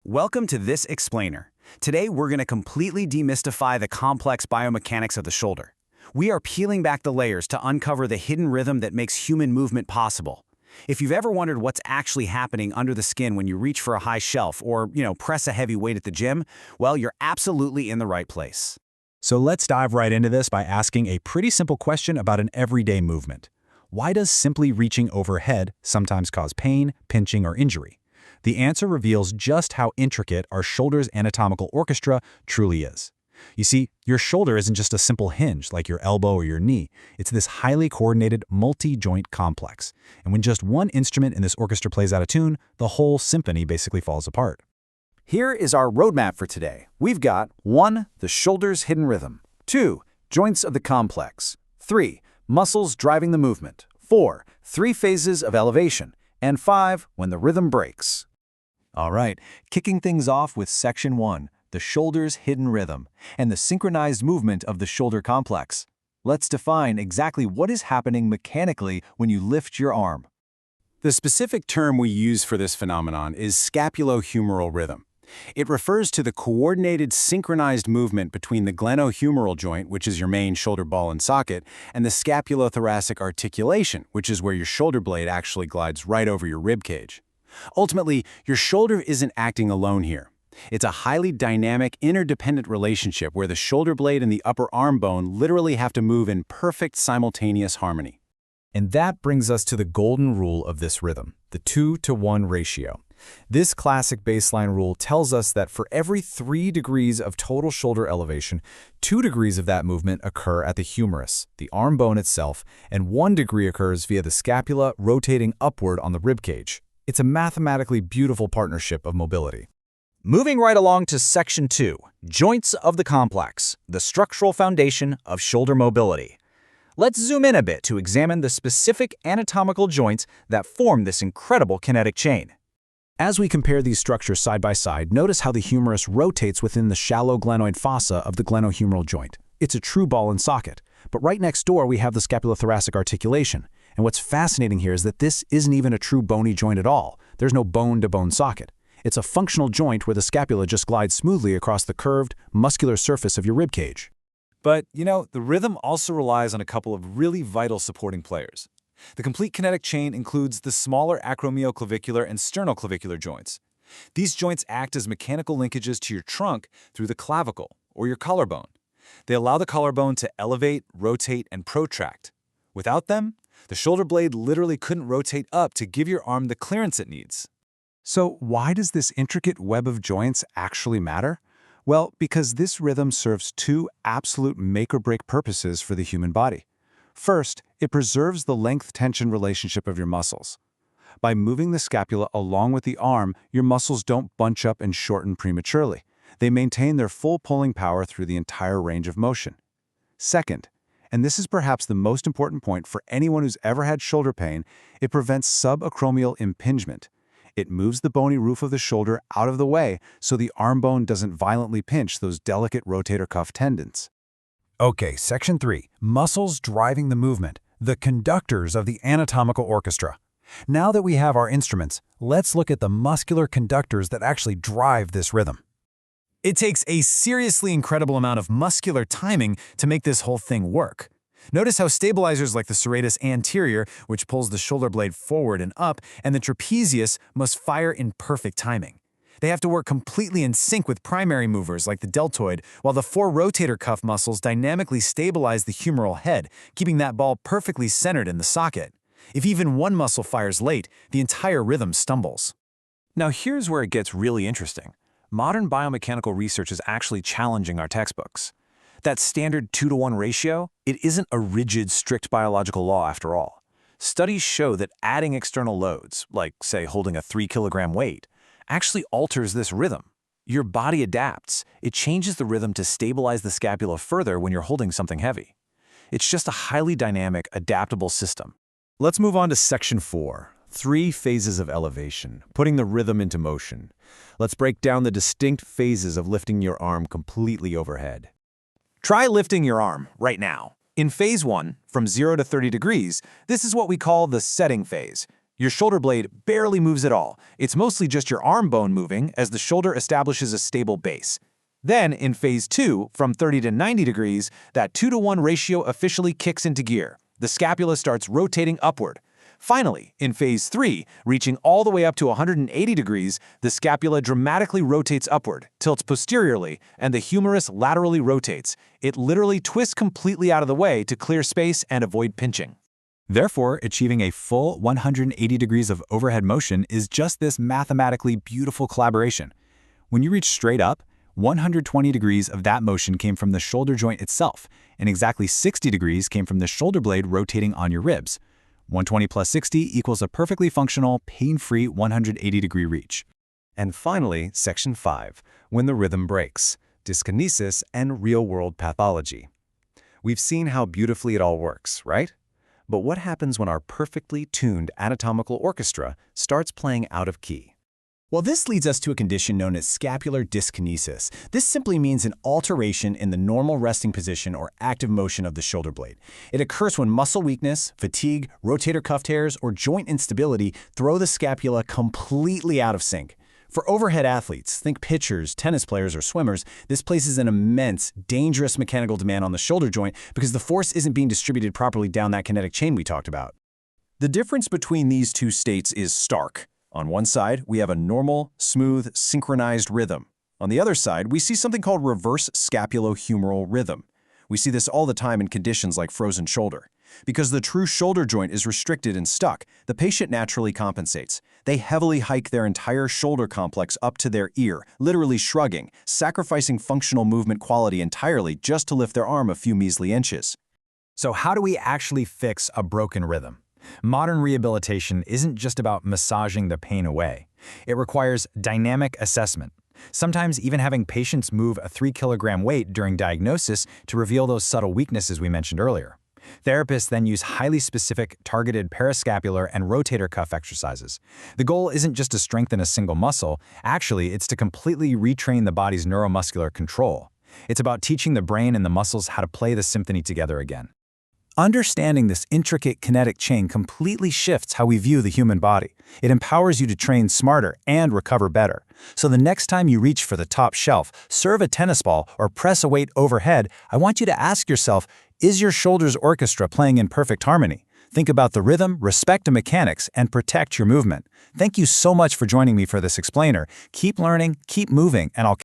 Welcome to this explainer. Today we're going to completely demystify the complex biomechanics of the shoulder. We are peeling back the layers to uncover the hidden rhythm that makes human movement possible. If you've ever wondered what's actually happening under the skin when you reach for a high shelf or, press a heavy weight at the gym, well, you're absolutely in the right place. So let's dive right into this by asking a pretty simple question about an everyday movement. Why does simply reaching overhead sometimes cause pain, pinching, or injury? The answer reveals just how intricate our shoulder's anatomical orchestra truly is. You see, your shoulder isn't just a simple hinge like your elbow or your knee. It's this highly coordinated multi-joint complex. And when just one instrument in this orchestra plays out of tune, the whole symphony basically falls apart. Here is our roadmap for today. We've got 1. The shoulder's hidden rhythm. 2. Joints of the complex. 3. Muscles driving the movement. 4. 3 phases of elevation. And 5. When the rhythm breaks. All right, kicking things off with Section 1, the shoulder's hidden rhythm, and the synchronized movement of the shoulder complex. Let's define exactly what is happening mechanically when you lift your arm. The specific term we use for this phenomenon is scapulohumeral rhythm. It refers to the coordinated, synchronized movement between the glenohumeral joint, which is your main shoulder ball and socket, and the scapulothoracic articulation, which is where your shoulder blade actually glides right over your rib cage. Ultimately, your shoulder isn't acting alone here. It's a highly dynamic, interdependent relationship where the shoulder blade and the upper arm bone literally have to move in perfect simultaneous harmony. And that brings us to the golden rule of this rhythm, the 2-to-1 ratio. This classic baseline rule tells us that for every 3 degrees of total shoulder elevation, 2 degrees of that movement occur at the humerus, the arm bone itself, and 1 degree occurs via the scapula rotating upward on the rib cage. It's a mathematically beautiful partnership of mobility. Moving right along to Section 2, Joints of the Complex, the structural foundation of shoulder mobility. Let's zoom in a bit to examine the specific anatomical joints that form this incredible kinetic chain. As we compare these structures side by side, notice how the humerus rotates within the shallow glenoid fossa of the glenohumeral joint. It's a true ball and socket. But right next door, we have the scapulothoracic articulation. And what's fascinating here is that this isn't even a true bony joint at all. There's no bone-to-bone socket. It's a functional joint where the scapula just glides smoothly across the curved, muscular surface of your rib cage. But, the rhythm also relies on a couple of really vital supporting players. The complete kinetic chain includes the smaller acromioclavicular and sternoclavicular joints. These joints act as mechanical linkages to your trunk through the clavicle, or your collarbone. They allow the collarbone to elevate, rotate, and protract. Without them, the shoulder blade literally couldn't rotate up to give your arm the clearance it needs. So why does this intricate web of joints actually matter? Well, because this rhythm serves 2 absolute make-or-break purposes for the human body. First, it preserves the length-tension relationship of your muscles. By moving the scapula along with the arm, your muscles don't bunch up and shorten prematurely. They maintain their full pulling power through the entire range of motion. Second, and this is perhaps the most important point for anyone who's ever had shoulder pain, it prevents subacromial impingement. It moves the bony roof of the shoulder out of the way so the arm bone doesn't violently pinch those delicate rotator cuff tendons. Okay, Section 3, muscles driving the movement, the conductors of the anatomical orchestra. Now that we have our instruments, let's look at the muscular conductors that actually drive this rhythm. It takes a seriously incredible amount of muscular timing to make this whole thing work. Notice how stabilizers like the serratus anterior, which pulls the shoulder blade forward and up, and the trapezius must fire in perfect timing. They have to work completely in sync with primary movers like the deltoid, while the 4 rotator cuff muscles dynamically stabilize the humeral head, keeping that ball perfectly centered in the socket. If even one muscle fires late, the entire rhythm stumbles. Now here's where it gets really interesting. Modern biomechanical research is actually challenging our textbooks. That standard 2-to-1 ratio, it isn't a rigid, strict biological law after all. Studies show that adding external loads, like, say, holding a 3-kilogram weight, actually alters this rhythm. Your body adapts. It changes the rhythm to stabilize the scapula further when you're holding something heavy. It's just a highly dynamic, adaptable system. Let's move on to Section 4, 3 phases of elevation, putting the rhythm into motion. Let's break down the distinct phases of lifting your arm completely overhead. Try lifting your arm right now. In Phase 1, from 0 to 30 degrees, this is what we call the setting phase. Your shoulder blade barely moves at all. It's mostly just your arm bone moving as the shoulder establishes a stable base. Then, in phase 2, from 30 to 90 degrees, that 2-to-1 ratio officially kicks into gear. The scapula starts rotating upward. Finally, in phase 3, reaching all the way up to 180 degrees, the scapula dramatically rotates upward, tilts posteriorly, and the humerus laterally rotates. It literally twists completely out of the way to clear space and avoid pinching. Therefore, achieving a full 180 degrees of overhead motion is just this mathematically beautiful collaboration. When you reach straight up, 120 degrees of that motion came from the shoulder joint itself, and exactly 60 degrees came from the shoulder blade rotating on your ribs. 120 plus 60 equals a perfectly functional, pain-free 180-degree reach. And finally, Section 5, when the rhythm breaks, dyskinesis and real-world pathology. We've seen how beautifully it all works, right? But what happens when our perfectly tuned anatomical orchestra starts playing out of key? Well, this leads us to a condition known as scapular dyskinesis. This simply means an alteration in the normal resting position or active motion of the shoulder blade. It occurs when muscle weakness, fatigue, rotator cuff tears, or joint instability throw the scapula completely out of sync. For overhead athletes, think pitchers, tennis players, or swimmers, this places an immense, dangerous mechanical demand on the shoulder joint because the force isn't being distributed properly down that kinetic chain we talked about. The difference between these two states is stark. On one side, we have a normal, smooth, synchronized rhythm. On the other side, we see something called reverse scapulohumeral rhythm. We see this all the time in conditions like frozen shoulder. Because the true shoulder joint is restricted and stuck, the patient naturally compensates. They heavily hike their entire shoulder complex up to their ear, literally shrugging, sacrificing functional movement quality entirely just to lift their arm a few measly inches. So how do we actually fix a broken rhythm? Modern rehabilitation isn't just about massaging the pain away. It requires dynamic assessment, sometimes even having patients move a 3-kilogram weight during diagnosis to reveal those subtle weaknesses we mentioned earlier. Therapists then use highly specific, targeted parascapular and rotator cuff exercises. The goal isn't just to strengthen a single muscle. Actually, it's to completely retrain the body's neuromuscular control. It's about teaching the brain and the muscles how to play the symphony together again. Understanding this intricate kinetic chain completely shifts how we view the human body. It empowers you to train smarter and recover better. So the next time you reach for the top shelf, serve a tennis ball, or press a weight overhead, I want you to ask yourself, is your shoulder's orchestra playing in perfect harmony? Think about the rhythm, respect the mechanics, and protect your movement. Thank you so much for joining me for this explainer. Keep learning, keep moving, and I'll